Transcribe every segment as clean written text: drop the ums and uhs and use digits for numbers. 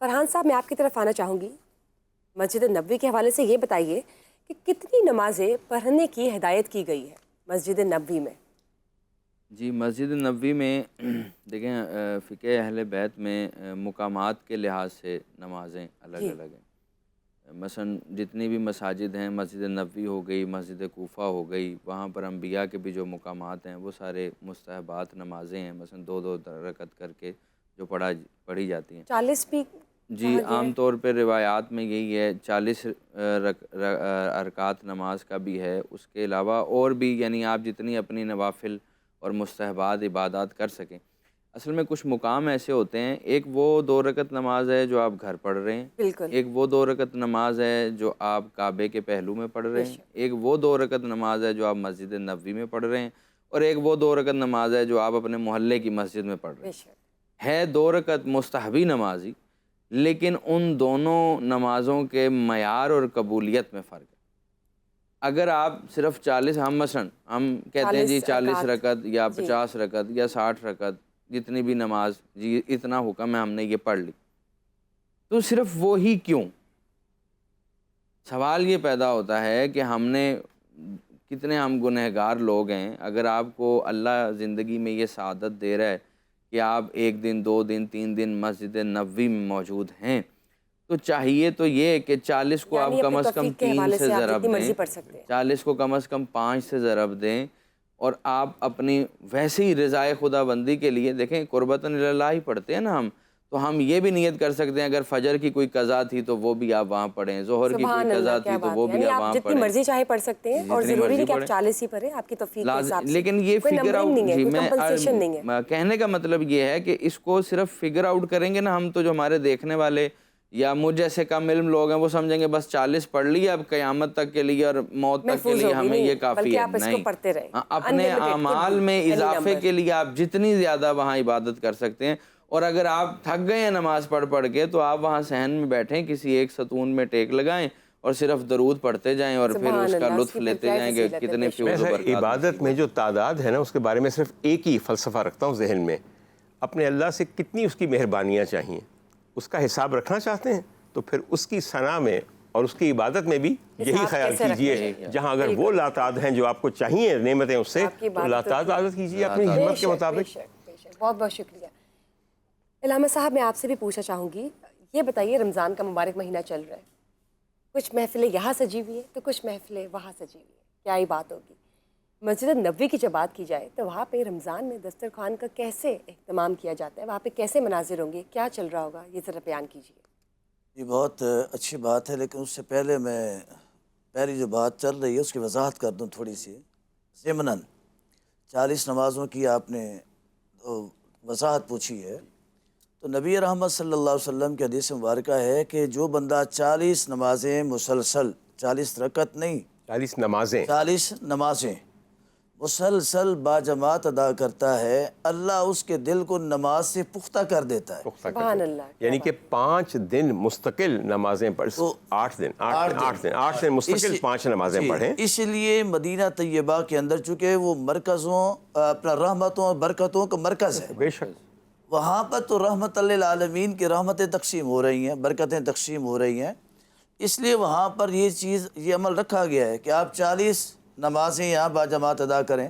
فرحان صاحب، میں آپ کی طرف آنا چاہوں گی. مسجد نبوی کے حوالے سے یہ بتائیے کہ کتنی نمازیں پڑھنے کی ہدایت کی گئی ہے مسجد نبوی میں؟ جی، مسجد نبوی میں دیکھیں فقہ اہل بیت میں مقامات کے لحاظ سے نمازیں الگ جی الگ ہیں. مثلا جتنی بھی مساجد ہیں، مسجد نبوی ہو گئی، مسجد کوفہ ہو گئی، وہاں پر انبیاء کے بھی جو مقامات ہیں وہ سارے مستحبات نمازیں ہیں، مثلا دو دو رکعت کر کے جو پڑھی جاتی ہیں. 40 بھی جی، کہا گیا ہے. عام طور پہ روایات میں یہی ہے. 40 ارکعات نماز کا بھی ہے. اس کے علاوہ اور بھی یعنی آپ جتنی اپنی نوافل اور مستحبات عبادات کر سکیں. اصل میں کچھ مقام ایسے ہوتے ہیں، ایک وہ 2 رکعت نماز ہے جو آپ گھر پڑھ رہے ہیں، بالکل، ایک وہ 2 رکعت نماز ہے جو آپ کعبے کے پہلو میں پڑھ بے رہے ہیں، شک ایک وہ 2 رکعت نماز ہے جو آپ مسجد نبوی میں پڑھ رہے ہیں، اور ایک وہ 2 رکعت نماز ہے جو آپ اپنے محلے کی مسجد میں پڑھ رہے بے ہیں. شک. ہے 2 رکعت مستحبی نمازی، لیکن ان دونوں نمازوں کے معیار اور قبولیت میں فرق ہے. اگر آپ صرف 40 ہم کہتے ہیں جی 40 40 ارکعت. رکعت یا جی 50 رکعت یا 60 رکعت، جتنی بھی نماز، جی اتنا حکم ہے ہم نے یہ پڑھ لی، تو صرف وہی کیوں؟ سوال یہ پیدا ہوتا ہے کہ کتنے ہم گنہگار لوگ ہیں. اگر آپ کو اللہ زندگی میں یہ سعادت دے رہا ہے کہ آپ 1 دن 2 دن 3 دن مسجد نبوی میں موجود ہیں، تو چاہیے تو یہ کہ 40 کو آپ یعنی کم اپنی از کم توفیق کے 3 حوالے سے سے آپ ضرب جتنی دیں، مرضی پڑھ سکتے ہیں. 40 کو کم از کم 5 سے ضرب دیں، اور آپ اپنی ویسے ہی رضائے خدا بندی کے لیے دیکھیں قربتاً اللہ ہی پڑھتے ہیں نا ہم، تو ہم یہ بھی نیت کر سکتے ہیں اگر فجر کی کوئی قضا تھی تو وہ بھی آپ وہاں پڑھیں، ظہر کی کوئی سبحان اللہ، قضا کیا تھی تو بات وہ ہے. بھی یعنی آپ آپ وہاں جتنی پڑھیں، مرضی چاہے پڑھ سکتے ہیں، اور جتنی ضروری مرضی نہیں کہ آپ پڑھیں. 40 ہی پڑھیں. آپ کی توفیق کے حساب سے لیکن یہ کوئی فگر نمبرنگ آؤٹ، نہیں ہے، جی کوئی میں کمپنسیشن نہیں ہے. کہنے کا مطلب یہ ہے کہ اس کو صرف فگر آؤٹ کریں گے نا ہم، تو جو ہمارے دیکھنے والے یا مجھ جیسے کم علم لوگ ہیں وہ سمجھیں گے بس 40 پڑھ لی اب قیامت تک کے لیے اور موت تک کے محفوظ لیے ہوگی. ہمیں یہ نہیں، کافی بلکہ ہے. آپ اس کو نہیں، پڑھتے رہیں. اپنے انلمیٹڈ کچھ اعمال بھی، میں اینی اضافے نمبر. کے لیے آپ جتنی زیادہ وہاں عبادت کر سکتے ہیں. اور اگر آپ تھک گئے ہیں نماز پڑھ پڑھ کے تو آپ وہاں صحن میں بیٹھیں، کسی ایک ستون میں ٹیک لگائیں اور صرف درود پڑھتے جائیں، اور پھر سبحان اس کا اللہ، اس لطف کی پھر لیتے کیا جائیں کہ فضیلت ہے. کتنے بے فیوز شک. و میں برکات عبادت نصیب میں ہوتے جو تعداد ہے نا اس کے بارے میں صرف ایک ہی فلسفہ رکھتا ہوں ذہن میں، اپنے اللہ سے کتنی اس کی مہربانیاں چاہیے، اس کا حساب رکھنا چاہتے ہیں تو پھر اس کی ثنا میں اور اس کی عبادت میں بھی یہی حساب خیال کیسے رکھنا کیجئے. ہے. جہاں اگر وہ بالکل. لاتعداد ہیں جو آپ کو چاہیے نعمتیں اس سے، آپ کی تو عبادت لاتعداد کی. عبادت کیجئے اپنی اللہ ہمت کے بے مطابق. شک بے شک. بہت بہت شکریہ. علامہ صاحب، میں آپ سے بھی پوچھنا چاہوں گی، یہ بتائیے رمضان کا مبارک مہینہ چل رہا ہے، کچھ محفلیں یہاں سجی ہوئی ہیں تو کچھ محفلیں وہاں سجی ہوئی ہیں. کیا ہی بات ہوگی. مسجد نبوی کی جب بات کی جائے تو وہاں پہ رمضان میں دسترخوان کا کیسے اہتمام کیا جاتا ہے؟ وہاں پہ کیسے مناظر ہوں گے؟ کیا چل رہا ہوگا؟ یہ ذرا بیان کیجیے. یہ بہت اچھی بات ہے، لیکن اس سے پہلے میں پہلی جو بات چل رہی ہے اس کی وضاحت کر دوں تھوڑی سی. ضمناً 40 نمازوں کی آپ نے وضاحت پوچھی ہے، تو نبی رحمت صلی اللہ علیہ وسلم کی حدیث مبارکہ ہے کہ جو بندہ 40 نمازیں مسلسل، 40 رکعت نہیں، 40 نمازیں 40 نمازیں مسلسل باجماعت ادا کرتا ہے، اللہ اس کے دل کو نماز سے پختہ کر دیتا ہے. پختہ کر سبحان دیتے اللہ، ہیں. کیا یعنی کہ بات ہے. 5 دن مستقل نمازیں پڑھ، تو 8 دن مستقل 5 نمازیں جی، پڑھیں. اس لیے مدینہ طیبہ کے اندر چونکہ وہ مرکزوں، اپنا رحمتوں اور برکتوں کا مرکز ہے، بے شک. وہاں پر تو رحمت للعالمین کی رحمتیں تقسیم ہو رہی ہیں، برکتیں تقسیم ہو رہی ہیں. اس لیے وہاں پر یہ عمل رکھا گیا ہے کہ آپ 40 نمازیں یہاں باجماعت ادا کریں،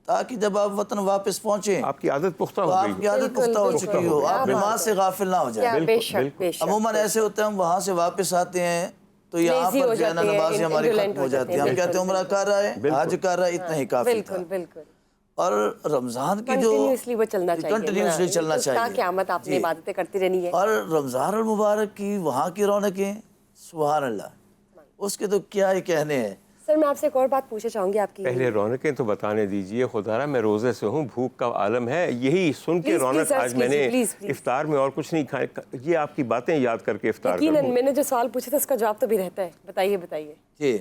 تاکہ جب آپ وطن واپس پہنچیں آپ کی عادت پختہ تو ہو آپ گئی. کی عادت بالکل پختہ ہو بالکل. چکی ہو، گئی. آپ کیا بات نماز سے ہے. غافل نہ ہو جائیں. کیا بے بالکل شک بالکل. بے شک. عموماً بے ایسے شک. ہوتا ہے ہم وہاں سے واپس آتے ہیں تو یہاں لیزی پر ہو جو ہے نا جاتے ہیں، نمازیں ہماری انڈولنٹ ختم ہو ہو جاتے جاتی ہیں. ہیں. ہم بالکل کہتے ہیں عمرہ کر رہا ہے، حج بالکل. کر رہا ہے، اتنا ہی کافی تھا. بالکل بالکل. اور رمضان کی جو کنٹینیوسلی وہ چلنا چاہیے، کنٹینیوسلی چلنا تا چاہیے قیامت آپ نے جی. عبادتیں کرتی رہنی ہے. اور رمضان المبارک کی وہاں کی رونقیں سبحان اللہ، اس کے تو کیا ہی کہنے ہیں. سر، میں آپ سے ایک اور بات پوچھنا چاہوں گی. آپ کی پہلے رونقیں تو بتانے دیجئے. خدا را میں روزے سے ہوں، بھوک کا عالم ہے. یہی سن کے پلیز رونق. عرض آج میں کیجیے، نے پلیز پلیز. افطار میں اور کچھ نہیں کھایا، یہ آپ کی باتیں یاد کر کے افطار یقیناً کروں. میں نے جو سوال پوچھا تھا اس کا جواب تو بھی رہتا ہے. بتائیے بتائیے. جی،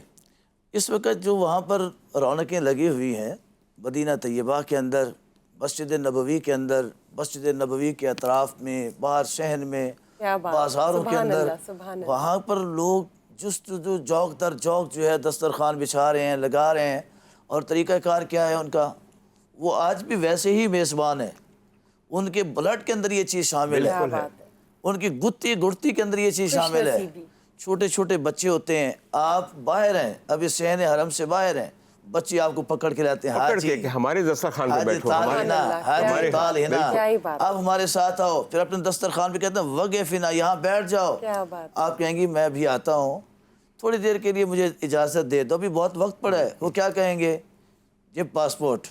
اس وقت جو وہاں پر رونقیں لگی ہوئی ہیں مدینہ طیبہ کے اندر، مسجد نبوی کے اندر، مسجد نبوی کے اطراف میں، باہر شہر میں، کیا بات ہے. بازاروں کے سبحان اندر، اللہ سبحان اللہ. وہاں پر لوگ جستجو جوق در جوق جو ہے دسترخوان بچھا رہے ہیں، لگا رہے ہیں. اور طریقہ کار کیا ہے ان کا؟ وہ آج بھی ویسے ہی میزبان ہیں، ان کے بلڈ کے اندر یہ چیز شامل ہے. کیا بالکل ہے. بات ہے. ان کی گتی گڑتی کے اندر یہ چیز شامل ہے. نصیبی. چھوٹے چھوٹے بچے ہوتے ہیں, آپ باہر ہیں, ابھی صحن حرم سے باہر ہیں, بچے آپ کو پکڑ کے لاتے ہیں, پکڑ کے کہ ہمارے دسترخوان پہ بیٹھو, ہمارے کیا ہی بات. اب ہمارے ساتھ آؤ, پھر اپنے دسترخوان پہ کہتے ہیں وقفنا, یہاں بیٹھ جاؤ. کیا بات. آپ کہیں گی میں بھی آتا ہوں, تھوڑی دیر کے لیے مجھے اجازت دے دو, ابھی بہت وقت پڑا ہے. وہ کیا کہیں گے, یہ پاسپورٹ,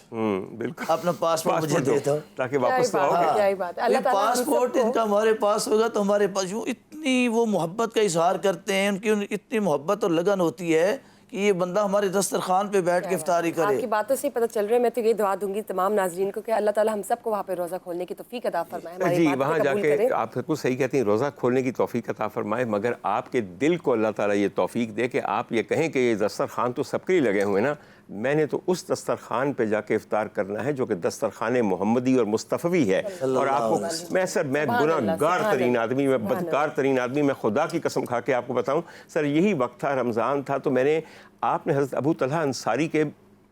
بالکل اپنا پاسپورٹ مجھے دے دو تاکہ واپس تو آؤ. کیا ہی بات. اللہ تعالیٰ پاسپورٹ ان کا ہمارے پاس ہوگا تو ہمارے پاس یوں اتنی وہ محبت کا اظہار کرتے ہیں, ان کی اتنی محبت اور لگن ہوتی ہے کہ یہ بندہ ہمارے دسترخوان پہ بیٹھ کے افطاری کرے. آپ کی باتوں سے پتہ چل رہا ہے. میں تو یہ دعا دوں گی تمام ناظرین کو کہ اللہ تعالیٰ ہم سب کو وہاں پہ روزہ کھولنے کی توفیق عطا فرمائے. ہماری جی, بات وہاں کو جا قبول کے کرے. آپ بالکل صحیح کہتی ہیں, روزہ کھولنے کی توفیق عطا فرمائے, مگر آپ کے دل کو اللہ تعالیٰ یہ توفیق دے کہ آپ یہ کہیں کہ یہ دسترخوان تو سب کے لیے لگے ہوئے نا, میں نے تو اس دسترخوان پہ جا کے افطار کرنا ہے جو کہ دسترخوان محمدی اور مصطفی ہے. اور آپ کو میں گناہ گار ترین آدمی, میں بدکار ترین آدمی, میں خدا کی قسم کھا کے آپ کو بتاؤں سر, یہی وقت تھا, رمضان تھا, تو میں نے, آپ نے حضرت ابو طلحہ انصاری کے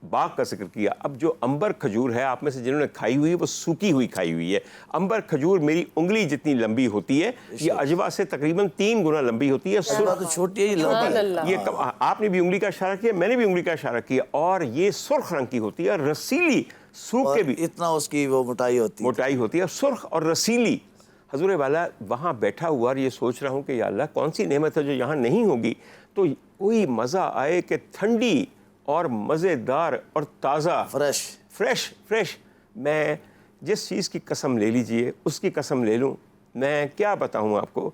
باغ کا ذکر کیا. اب جو امبر کھجور ہے, آپ میں سے جنہوں نے کھائی ہوئی ہے وہ سوکی ہوئی کھائی ہوئی ہے. امبر کھجور میری انگلی جتنی لمبی ہوتی ہے, یہ اجوا سے تقریباً 3 گنا لمبی ہوتی ہے. تو چھوٹی ہے, لمبی. یہ آپ نے بھی انگلی کا اشارہ کیا, میں نے بھی انگلی کا اشارہ کیا, اور یہ سرخ رنگ کی ہوتی ہے, رسیلی, سوکھ کے بھی اتنا اس کی وہ موٹائی ہوتی ہے, سرخ اور رسیلی. حضور والا وہاں بیٹھا ہوا اور یہ سوچ رہا ہوں کہ یا اللہ کون سی نعمت ہے جو یہاں نہیں ہوگی. تو کوئی مزہ آئے کہ ٹھنڈی اور مزیدار اور تازہ, فریش. میں جس چیز کی قسم لے لیجئے اس کی قسم لے لوں, میں کیا بتاؤں آپ کو,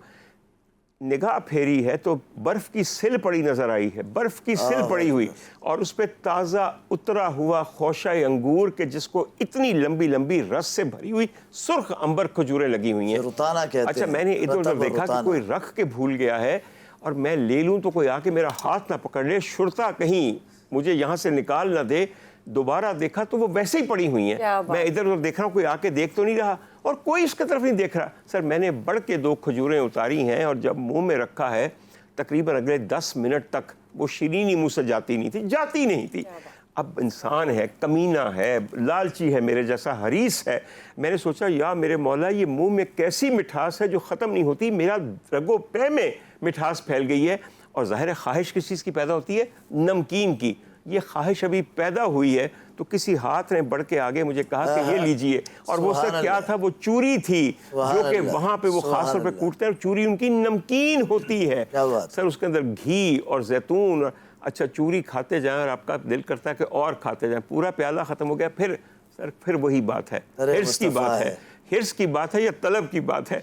نگاہ پھیری ہے تو برف کی سل پڑی نظر آئی ہے, برف کی سل پڑی ہوئی, اور اس پہ تازہ اترا ہوا خوشہ انگور کے جس کو اتنی لمبی لمبی رس سے بھری ہوئی سرخ امبر کھجوریں لگی ہوئی ہیں. رتانہ کہتے ہیں. اچھا, میں نے ادھر ادھر دیکھا کہ کوئی رکھ کے بھول گیا ہے, اور میں لے لوں تو کوئی آ کے میرا ہاتھ نہ پکڑ لے, شرطا کہیں مجھے یہاں سے نکال نہ دے. دوبارہ دیکھا تو وہ ویسے ہی پڑی ہوئی ہیں. میں ادھر ادھر دیکھ رہا ہوں, کوئی آ کے دیکھ تو نہیں رہا, اور کوئی اس کی طرف نہیں دیکھ رہا. سر, میں نے بڑھ کے 2 کھجوریں اتاری ہیں, اور جب منہ میں رکھا ہے تقریباً اگلے 10 منٹ تک وہ شیرینی منہ سے جاتی نہیں تھی. اب انسان ہے, کمینہ ہے, لالچی ہے, میرے جیسا حریص ہے. میں نے سوچا یا میرے مولا, یہ منہ میں کیسی مٹھاس ہے جو ختم نہیں ہوتی, میرا رگ و پے میں مٹھاس پھیل گئی ہے. اور ظاہر خواہش کس چیز کی پیدا ہوتی ہے, نمکین کی. یہ خواہش ابھی پیدا ہوئی ہے تو کسی ہاتھ نے بڑھ کے آگے مجھے کہا کہ یہ لیجئے, اور وہ سر کیا تھا, وہ چوری تھی جو کہ وہاں پہ وہ خاص طور پہ کوٹتے ہیں, اور چوری ان کی نمکین ہوتی ہے سر, اس کے اندر گھی اور زیتون. اچھا, چوری کھاتے جائیں اور آپ کا دل کرتا ہے کہ اور کھاتے جائیں, پورا پیالہ ختم ہو گیا. پھر سر, پھر وہی بات ہے, ہرس کی بات ہے, ہرس کی بات ہے یا طلب کی بات ہے.